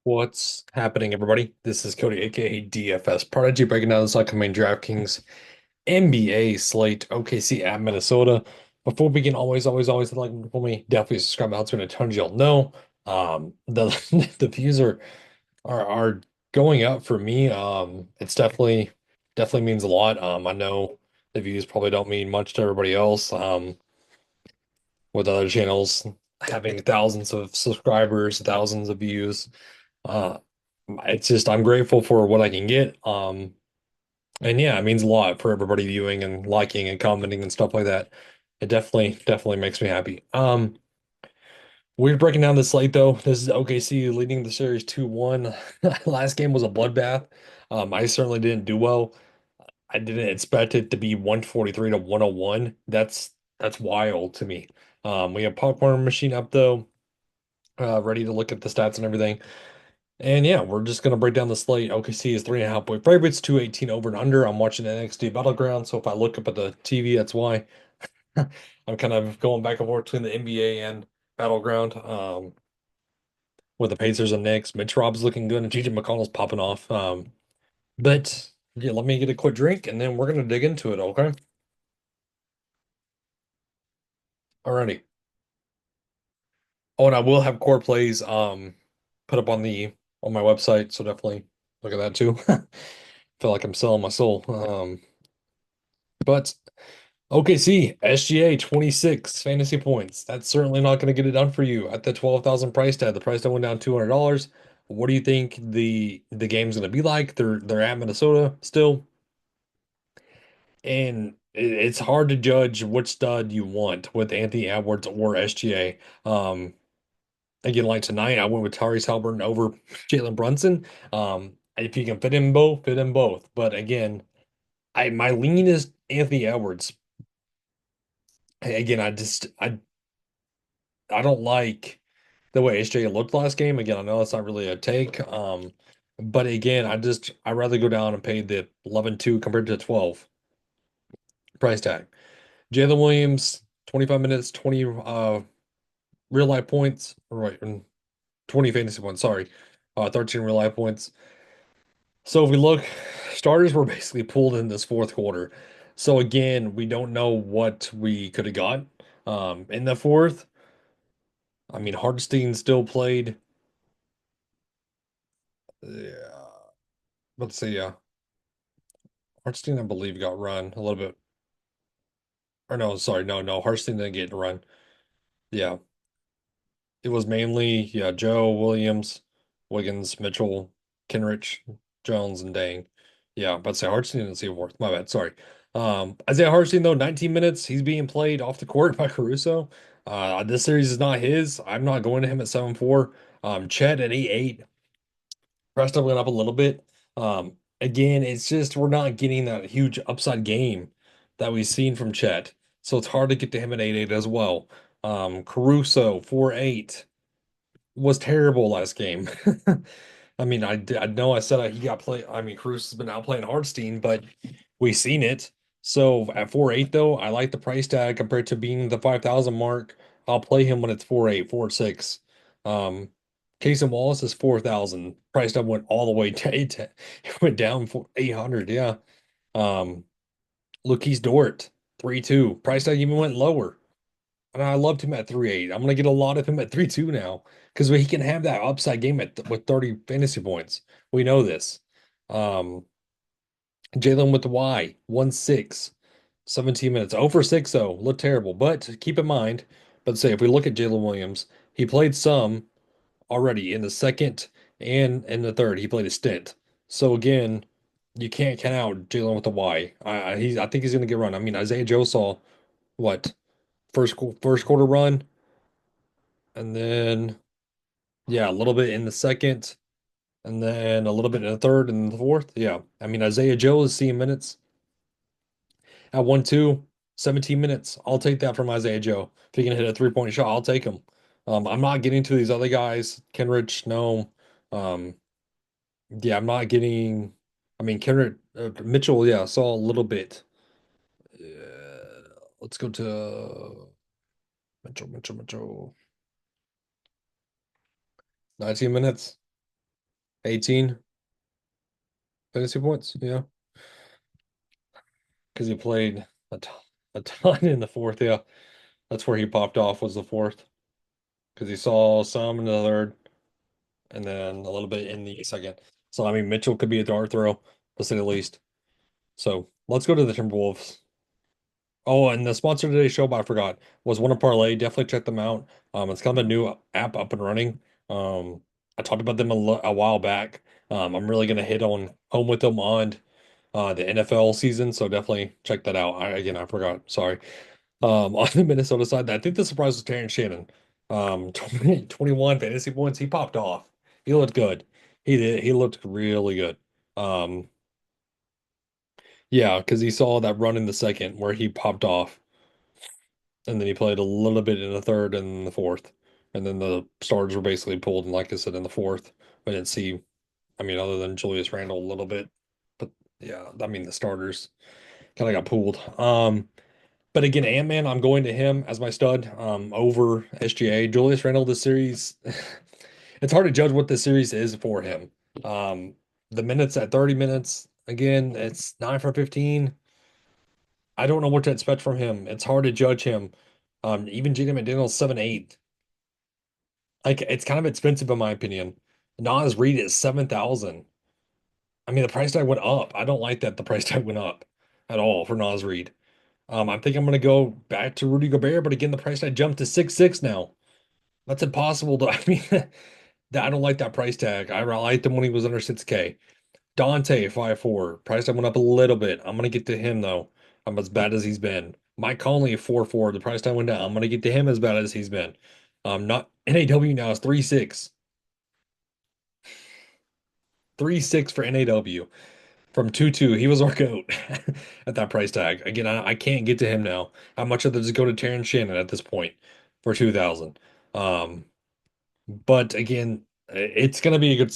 What's happening, everybody? This is Cody, aka DFS Prodigy, breaking down this upcoming DraftKings NBA slate, OKC at Minnesota. Before we begin, always like for me, definitely subscribe. That's been a ton of y'all know. The the views are going up for me. It's definitely means a lot. I know the views probably don't mean much to everybody else. With other channels having thousands of subscribers, thousands of views. Uh, it's just I'm grateful for what I can get. And yeah, it means a lot for everybody viewing and liking and commenting and stuff like that. It definitely makes me happy. We're breaking down the slate though. This is OKC leading the series 2-1. Last game was a bloodbath. I certainly didn't do well. I didn't expect it to be 143 to 101. That's wild to me. We have popcorn machine up though, ready to look at the stats and everything. And yeah, we're just gonna break down the slate. OKC is 3.5 point favorites, 218 over and under. I'm watching NXT Battleground, so if I look up at the TV, that's why. I'm kind of going back and forth between the NBA and Battleground. With the Pacers and Knicks, Mitch Rob's looking good, and TJ McConnell's popping off. But yeah, let me get a quick drink, and then we're gonna dig into it. Okay, alrighty. Oh, and I will have core plays put up on my website, so definitely look at that too. Feel like I'm selling my soul. But OKC, SGA 26 fantasy points. That's certainly not going to get it done for you at the 12,000 price tag. The price tag went down $200. What do you think the game's going to be like? They're at Minnesota still, and it's hard to judge which stud you want with Anthony Edwards or SGA. Again, like tonight, I went with Tyrese Haliburton over Jalen Brunson. If you can fit in both, fit in both. But again, I my lean is Anthony Edwards. Again, I don't like the way HJ looked last game. Again, I know that's not really a take. But again, I'd rather go down and pay the 11-2 compared to 12 price tag. Jalen Williams, 25 minutes, 20 real life points, or right, 20 fantasy points, sorry. 13 real life points. So if we look, starters were basically pulled in this fourth quarter. So again, we don't know what we could have got in the fourth. I mean, Hartenstein still played. Yeah, let's see. Yeah, Hartenstein, I believe, got run a little bit. Or no, sorry, no. Hartenstein didn't get run. Yeah, it was mainly Joe Williams, Wiggins, Mitchell, Kenrich, Jones, and Dang. Yeah, but say Hartenstein didn't see worth. My bad. Sorry. Isaiah Hartenstein though, 19 minutes. He's being played off the court by Caruso. This series is not his. I'm not going to him at 7-4. Chet at 8-8. Preston went up a little bit. Again, it's just we're not getting that huge upside game that we've seen from Chet. So it's hard to get to him at 8-8 as well. Caruso 4-8 was terrible last game. I mean, I know I said he got play. I mean, Caruso's been out playing Hardstein, but we seen it. So at 4-8 though, I like the price tag compared to being the 5,000 mark. I'll play him when it's 4-8, 4-6. Casey Wallace is 4,000. Price tag went all the way to it went down for 800. Yeah. Um, Lucas Dort 3-2. Price tag even went lower. And I loved him at 3-8. I'm gonna get a lot of him at 3-2 now because he can have that upside game with 30 fantasy points. We know this. Um, Jalen with the Y, 1-6, 17 minutes. 0 for 6 though. Looked terrible. But keep in mind, but say if we look at Jalen Williams, he played some already in the second and in the third. He played a stint. So again, you can't count out Jalen with the Y. I think he's gonna get run. I mean, Isaiah Joe saw what first quarter run, and then yeah, a little bit in the second, and then a little bit in the third and the fourth. Yeah, I mean Isaiah Joe is seeing minutes at 1-2, 17 minutes. I'll take that from Isaiah Joe. If he can hit a 3-point shot, I'll take him. I'm not getting to these other guys. Kenrich, no. Um, yeah, I'm not getting. I mean, Kenrich, Mitchell, yeah, saw a little bit. Let's go to Mitchell. 19 minutes. 18 fantasy points. Yeah, because he played a ton in the fourth. Yeah, that's where he popped off was the fourth because he saw some in the third and then a little bit in the second. So I mean, Mitchell could be a dart throw to say the least. So let's go to the Timberwolves. Oh, and the sponsor of today's show, but I forgot, was One Parlay. Definitely check them out. It's kind of a new app up and running. I talked about them a while back. I'm really gonna hit on home with them on the NFL season, so definitely check that out. Again, I forgot. Sorry. On the Minnesota side, I think the surprise was Terrence Shannon. 21 fantasy points. He popped off. He looked good. He did. He looked really good. Um, yeah, because he saw that run in the second where he popped off. And then he played a little bit in the third and the fourth. And then the starters were basically pulled, and like I said, in the fourth. I didn't see, I mean, other than Julius Randle a little bit. But yeah, I mean the starters kind of got pulled. But again, Ant-Man, I'm going to him as my stud, over SGA. Julius Randle this series. It's hard to judge what this series is for him. Um, the minutes at 30 minutes, again, it's 9 for 15. I don't know what to expect from him. It's hard to judge him. Even Jaden McDaniels 7-8. Like it's kind of expensive in my opinion. Nas Reed is 7,000. I mean, the price tag went up. I don't like that the price tag went up at all for Nas Reed. I think I'm gonna go back to Rudy Gobert, but again, the price tag jumped to 6-6 now. That's impossible to. I mean, I don't like that price tag. I liked him when he was under 6K. Dante 5-4. Price tag went up a little bit. I'm gonna get to him though. I'm as bad as he's been. Mike Conley 4-4. The price tag went down. I'm gonna get to him as bad as he's been. Not NAW now is 3-6. 3-6 for NAW from 2-2. He was our goat at that price tag. Again, I can't get to him now. I'd much rather just go to Terrence Shannon at this point for 2,000. Um, but again, it's gonna be a good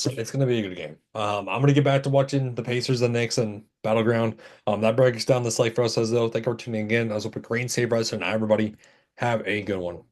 game. I'm gonna get back to watching the Pacers and Knicks and Battleground. That breaks down the slate for us as though. Thank you for tuning in. I was with Green Saber and everybody have a good one.